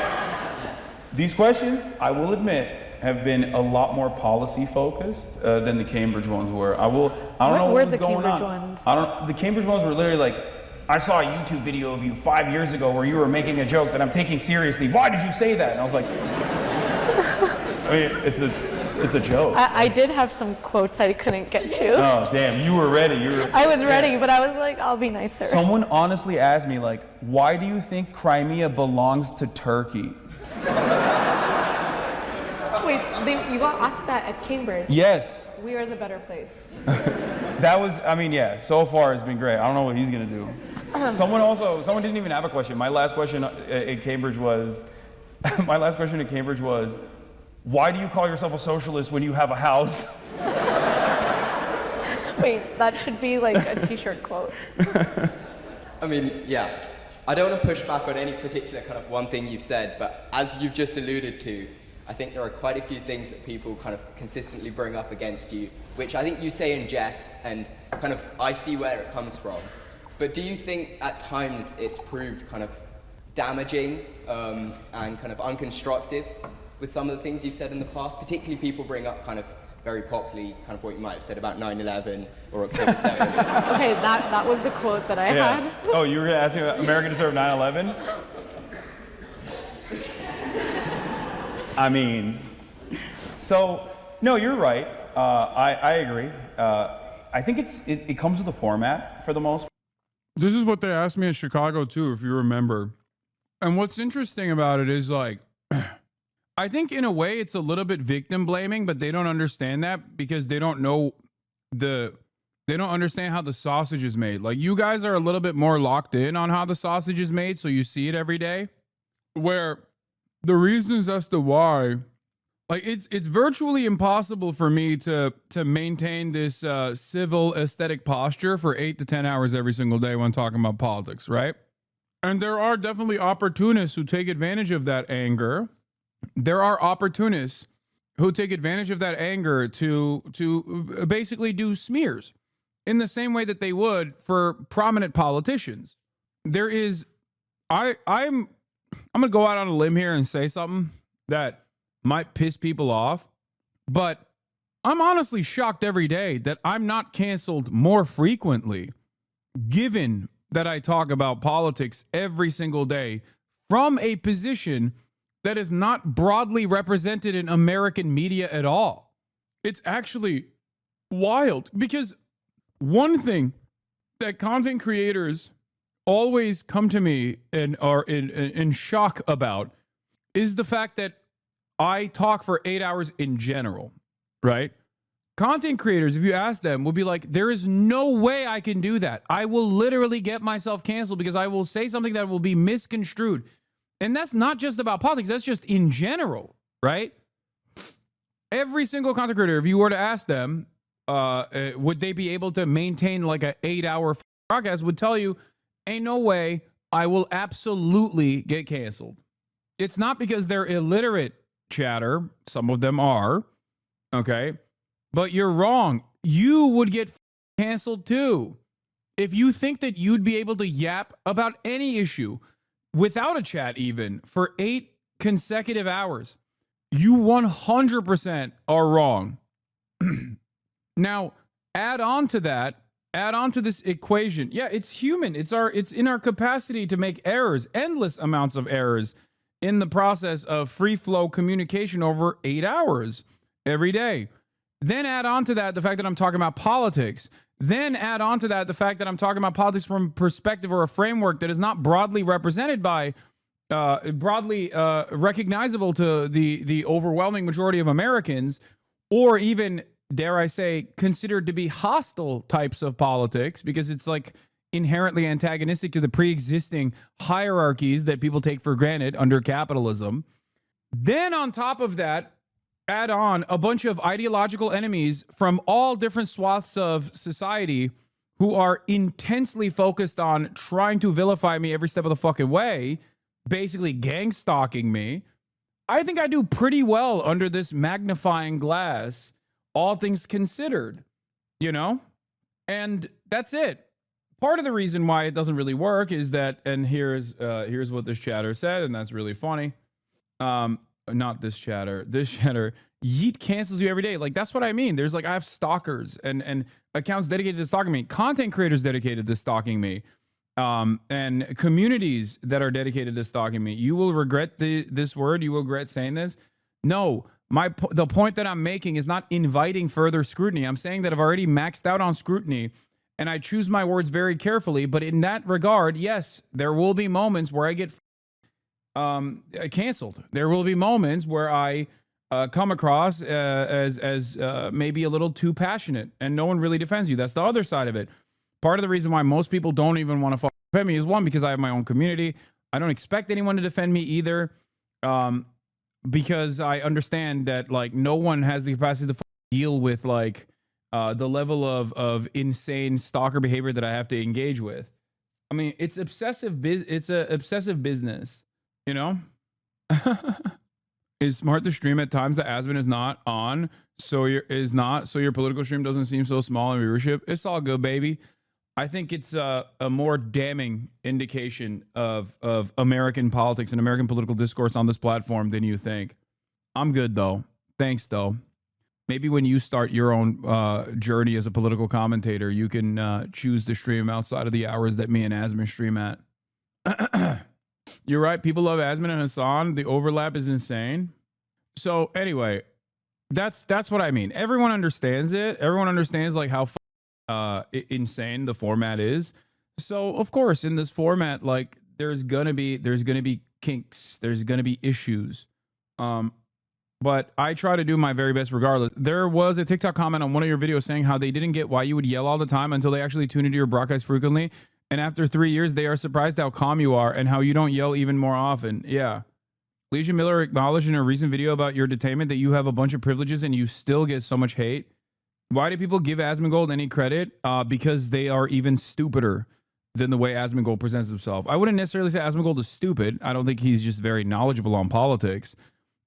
These questions, I will admit, have been a lot more policy focused than the Cambridge ones were. I don't know what was going on. The Cambridge ones were literally like, I saw a YouTube video of you 5 years ago where you were making a joke that I'm taking seriously. Why did you say that? And I was like, I mean, it's a joke. I did have some quotes I couldn't get to. Oh, damn, you were ready. I was ready, but I was like, I'll be nicer. Someone honestly asked me, like, why do you think Crimea belongs to Turkey? Wait, you got asked that at Cambridge? Yes. We are the better place. That was, I mean, yeah, so far it's been great. I don't know what he's gonna do. Someone didn't even have a question. My last question at Cambridge was, why do you call yourself a socialist when you have a house? Wait, that should be like a t-shirt quote. I mean, yeah. I don't want to push back on any particular kind of one thing you've said, but as you've just alluded to, I think there are quite a few things that people kind of consistently bring up against you, which I think you say in jest, and kind of I see where it comes from. But do you think at times it's proved kind of damaging and kind of unconstructive with some of the things you've said in the past? Particularly people bring up kind of very popularly kind of what you might have said about 9/11 or October 7th. Okay, that was the quote that I had. Oh, you were going to ask me about America deserved 9/11? I mean, so, no, you're right. I agree. I think it comes with the format for the most part. This is what they asked me in Chicago too, if you remember. And what's interesting about it is like, I think in a way it's a little bit victim blaming, but they don't understand that because they don't know they don't understand how the sausage is made. Like you guys are a little bit more locked in on how the sausage is made, so you see it every day. Where the reasons as to why, like it's virtually impossible for me to maintain this civil aesthetic posture for 8 to 10 hours every single day when talking about politics, right? And there are definitely opportunists who take advantage of that anger. There are opportunists who take advantage of that anger to basically do smears in the same way that they would for prominent politicians. There is, I'm going to go out on a limb here and say something that might piss people off, but I'm honestly shocked every day that I'm not canceled more frequently, given that I talk about politics every single day from a position that is not broadly represented in American media at all. It's actually wild because one thing that content creators always come to me and are in shock about is the fact that I talk for 8 hours in general, right? Content creators, if you ask them, will be like, there is no way I can do that. I will literally get myself canceled because I will say something that will be misconstrued. And that's not just about politics. That's just in general, right? Every single content creator, if you were to ask them, would they be able to maintain like an 8-hour broadcast, would tell you, ain't no way, I will absolutely get canceled. It's not because they're illiterate, chatter. Some of them are, okay? But you're wrong. You would get canceled too. If you think that you'd be able to yap about any issue without a chat even for 8 consecutive hours, you 100% are wrong. Now, add on to this equation. Yeah, it's human. It's in our capacity to make errors, endless amounts of errors in the process of free flow communication over 8 hours every day. Then add on to that the fact that I'm talking about politics. Then add on to that the fact that I'm talking about politics from a perspective or a framework that is not broadly represented by, recognizable to the overwhelming majority of Americans, or even, dare I say, considered to be hostile types of politics, because it's like inherently antagonistic to the pre-existing hierarchies that people take for granted under capitalism. Then on top of that, add on a bunch of ideological enemies from all different swaths of society who are intensely focused on trying to vilify me every step of the fucking way, basically gang stalking me. I think I do pretty well under this magnifying glass, all things considered, you know? And that's it. Part of the reason why it doesn't really work is that, and here's what this chatter said, and that's really funny. Not this chatter. This chatter, Yeet cancels you every day. Like, that's what I mean. There's like, I have stalkers and accounts dedicated to stalking me, content creators dedicated to stalking me, and communities that are dedicated to stalking me. You will regret this word. You will regret saying this. No, the point that I'm making is not inviting further scrutiny. I'm saying that I've already maxed out on scrutiny, and I choose my words very carefully. But in that regard, yes, there will be moments where I get canceled. There will be moments where I come across as maybe a little too passionate, and no one really defends you. That's the other side of it. Part of the reason why most people don't even want to defend me is, one, because I have my own community. I don't expect anyone to defend me either, because I understand that like no one has the capacity to deal with like the level of insane stalker behavior that I have to engage with. I mean, it's obsessive. It's a obsessive business, you know. Is smart to stream at times that Asmon is not on, so your political stream doesn't seem so small in viewership. It's all good, baby. I think it's a more damning indication of American politics and American political discourse on this platform than you think. I'm good though. Thanks though. Maybe when you start your own journey as a political commentator, you can choose to stream outside of the hours that me and Asmon stream at. You're right. People love Asmon and Hasan. The overlap is insane. So anyway, that's what I mean. Everyone understands it. Everyone understands like how insane the format is. So of course, in this format, like there's gonna be kinks. There's gonna be issues. But I try to do my very best regardless. There was a TikTok comment on one of your videos saying how they didn't get why you would yell all the time until they actually tune into your broadcast frequently. And after 3 years, they are surprised how calm you are and how you don't yell even more often. Yeah. Legion Miller acknowledged in a recent video about your detainment that you have a bunch of privileges and you still get so much hate. Why do people give Asmongold any credit? Because they are even stupider than the way Asmongold presents himself. I wouldn't necessarily say Asmongold is stupid. I don't think he's just very knowledgeable on politics.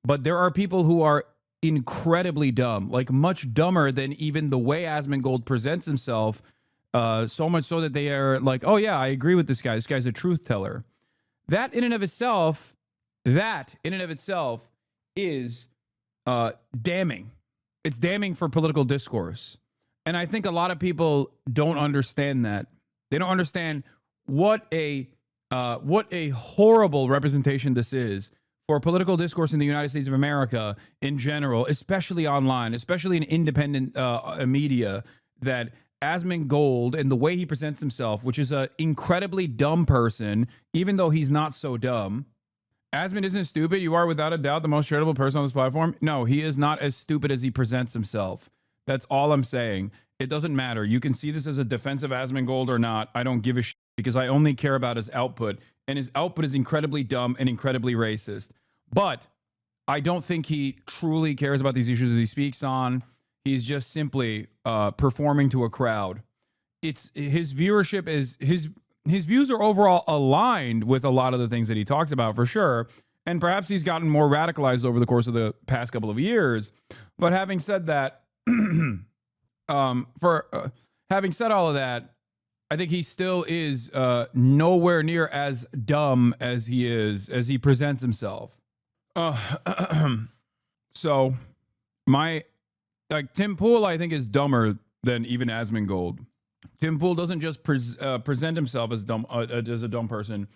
But there are people who are incredibly dumb, like much dumber than even the way Asmongold presents himself. So much so that they are like, oh yeah, I agree with this guy. This guy's a truth teller. That in and of itself is damning. It's damning for political discourse. And I think a lot of people don't understand that. They don't understand what a horrible representation this is for political discourse in the United States of America in general, especially online, especially in independent media, that Asmongold and the way he presents himself, which is an incredibly dumb person, even though he's not so dumb. Asmon isn't stupid. You are without a doubt the most charitable person on this platform. No, he is not as stupid as he presents himself. That's all I'm saying. It doesn't matter. You can see this as a defense of Asmongold or not. I don't give a shit because I only care about his output. And his output is incredibly dumb and incredibly racist. But I don't think he truly cares about these issues that he speaks on. He's just simply performing to a crowd. It's his viewership is his views are overall aligned with a lot of the things that he talks about for sure. And perhaps he's gotten more radicalized over the course of the past couple of years. But having said that, having said all of that, I think he still is nowhere near as dumb as he presents himself. So Tim Pool, I think, is dumber than even Asmongold. Tim Pool doesn't just present himself as a dumb person.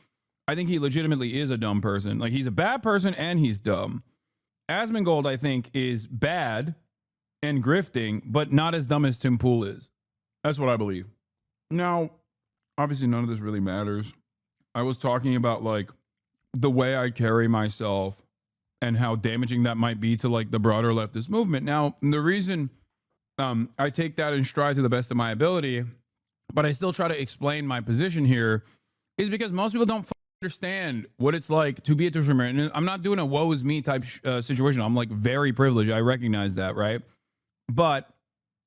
I think he legitimately is a dumb person. Like, he's a bad person and he's dumb. Asmongold, I think, is bad and grifting, but not as dumb as Tim Pool is. That's what I believe. Now, obviously, none of this really matters. I was talking about like the way I carry myself and how damaging that might be to like the broader leftist movement. Now, the reason I take that in stride to the best of my ability but I still try to explain my position here, is because most people don't understand what it's like to be a Twitch streamer. And I'm not doing a woe is me type situation. I'm like very privileged. I recognize that, right? But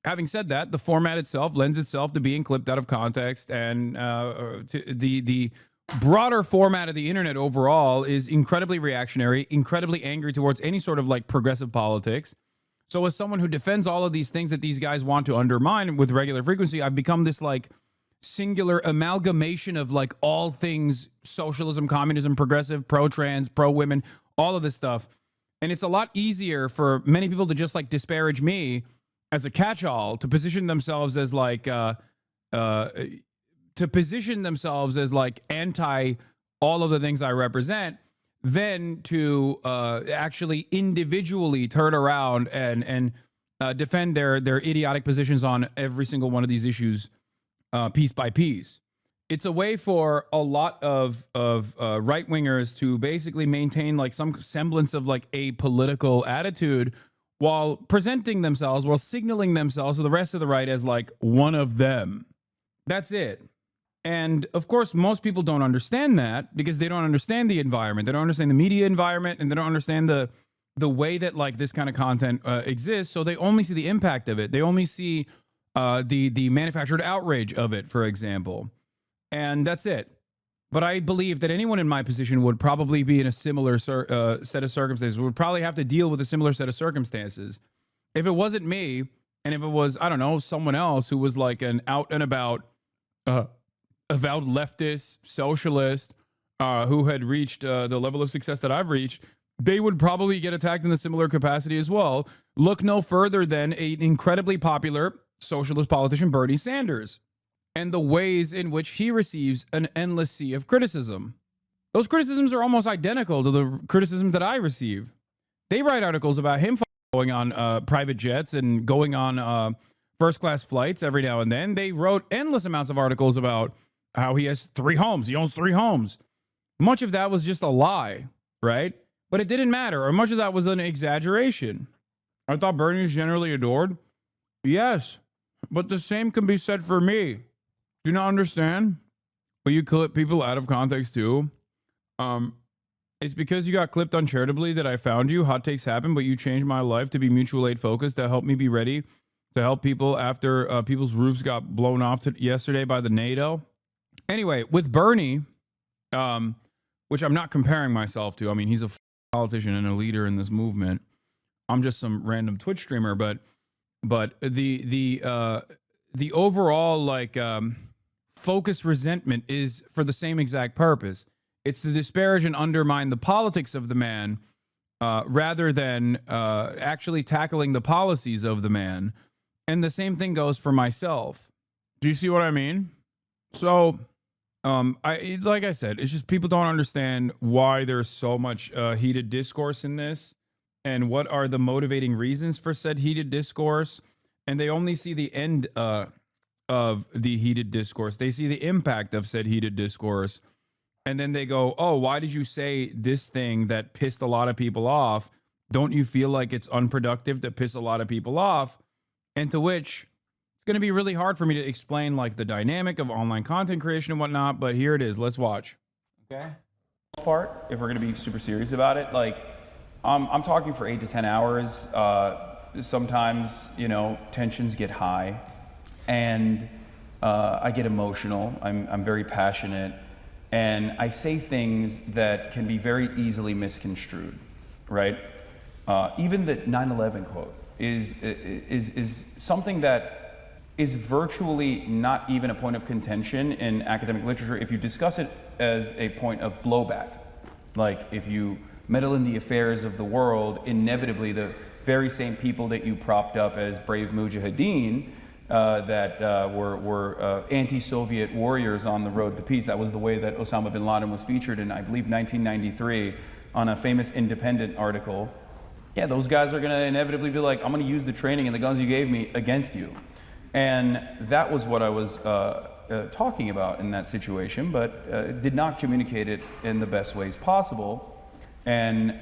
having said that, the format itself lends itself to being clipped out of context, and to the broader format of the internet overall is incredibly reactionary, incredibly angry towards any sort of like progressive politics. So as someone who defends all of these things that these guys want to undermine with regular frequency, I've become this like singular amalgamation of like all things socialism, communism, progressive, pro-trans, pro-women, all of this stuff. And it's a lot easier for many people to just like disparage me as a catch-all, to position themselves as like anti all of the things I represent, than to actually individually turn around and defend their idiotic positions on every single one of these issues piece by piece. It's a way for a lot of right-wingers to basically maintain like some semblance of like a political attitude while presenting themselves, while signaling themselves to the rest of the right as like one of them. That's it. And of course, most people don't understand that because they don't understand the environment. They don't understand the media environment, and they don't understand the way that like this kind of content exists. So they only see the impact of it. They only see the manufactured outrage of it, for example. And that's it. But I believe that anyone in my position would probably be in a similar set of circumstances, would probably have to deal with a similar set of circumstances. If it wasn't me, and if it was, I don't know, someone else who was like an out and about avowed leftist, socialist, who had reached the level of success that I've reached, they would probably get attacked in a similar capacity as well. Look no further than an incredibly popular socialist politician, Bernie Sanders, and the ways in which he receives an endless sea of criticism. Those criticisms are almost identical to the criticisms that I receive. They write articles about him going on private jets and going on first-class flights every now and then. They wrote endless amounts of articles about how he has 3 homes. He owns 3 homes. Much of that was just a lie, right? But it didn't matter, or much of that was an exaggeration. I thought Bernie was generally adored. Yes, but the same can be said for me. Do you not understand? But you clip people out of context too. It's because you got clipped uncharitably that I found you. Hot takes happen, but you changed my life to be mutual aid focused, to help me be ready to help people after people's roofs got blown off yesterday by the NATO. Anyway, with Bernie, which I'm not comparing myself to. I mean, he's a politician and a leader in this movement. I'm just some random Twitch streamer, but the overall like focused resentment is for the same exact purpose. It's to disparage and undermine the politics of the man, rather than actually tackling the policies of the man. And the same thing goes for myself. Do you see what I mean? So, like I said, it's just people don't understand why there's so much heated discourse in this, and what are the motivating reasons for said heated discourse. And they only see the end of the heated discourse. They see the impact of said heated discourse. And then they go, oh, why did you say this thing that pissed a lot of people off? Don't you feel like it's unproductive to piss a lot of people off? And to which it's going to be really hard for me to explain like the dynamic of online content creation and whatnot. But here it is. Let's watch. Okay. Part, if we're going to be super serious about it, like I'm talking for 8 to 10 hours. Sometimes, you know, tensions get high, and I get emotional. I'm very passionate. And I say things that can be very easily misconstrued, right? Even the 9/11 quote is something that is virtually not even a point of contention in academic literature if you discuss it as a point of blowback. Like if you meddle in the affairs of the world, inevitably the very same people that you propped up as brave mujahideen that were anti-Soviet warriors on the road to peace. That was the way that Osama bin Laden was featured in, I believe, 1993 on a famous Independent article. Yeah, those guys are going to inevitably be like, I'm going to use the training and the guns you gave me against you. And that was what I was talking about in that situation, but did not communicate it in the best ways possible. And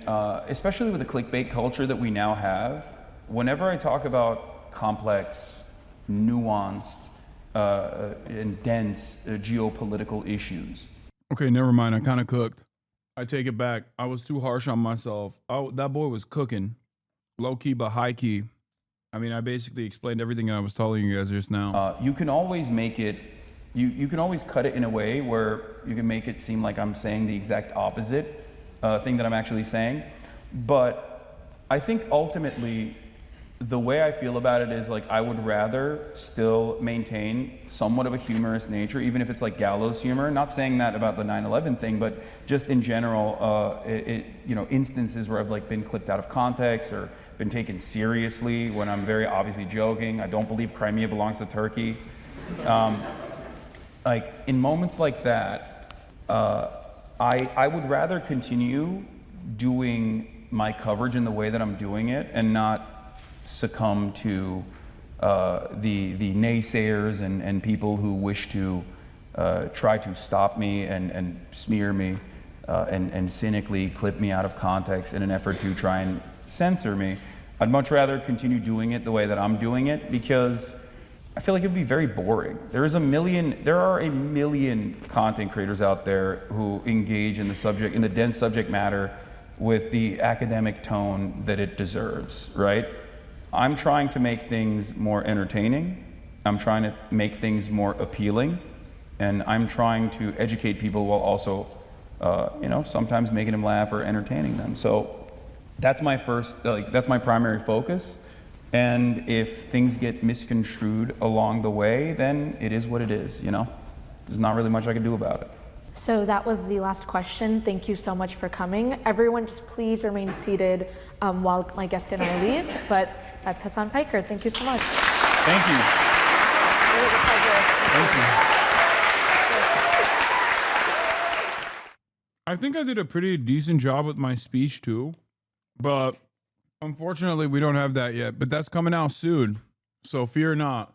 especially with the clickbait culture that we now have, whenever I talk about complex, nuanced, and dense geopolitical issues. Okay, never mind. I kind of cooked. I take it back. I was too harsh on myself. Oh, that boy was cooking. Low key, but high key. I mean, I basically explained everything I was telling you guys just now. You can always make it, you can always cut it in a way where you can make it seem like I'm saying the exact opposite thing that I'm actually saying. But I think ultimately, the way I feel about it is like I would rather still maintain somewhat of a humorous nature, even if it's like gallows humor. Not saying that about the 9/11 thing, but just in general, instances where I've like been clipped out of context or been taken seriously when I'm very obviously joking. I don't believe Crimea belongs to Turkey. Like in moments like that, I would rather continue doing my coverage in the way that I'm doing it and not succumb to the naysayers and people who wish to try to stop me and smear me and cynically clip me out of context in an effort to try and censor me. I'd much rather continue doing it the way that I'm doing it because I feel like it would be very boring. There are a million content creators out there who engage in the dense subject matter with the academic tone that it deserves, right? I'm trying to make things more entertaining. I'm trying to make things more appealing. And I'm trying to educate people while also, sometimes making them laugh or entertaining them. So that's my that's my primary focus. And if things get misconstrued along the way, then it is what it is, There's not really much I can do about it. So that was the last question. Thank you so much for coming. Everyone just please remain seated while my guest and I leave. But that's Hasan Piker. Thank you so much. Thank you. It was a pleasure. Thank you. I think I did a pretty decent job with my speech too, but unfortunately we don't have that yet, but that's coming out soon. So fear not.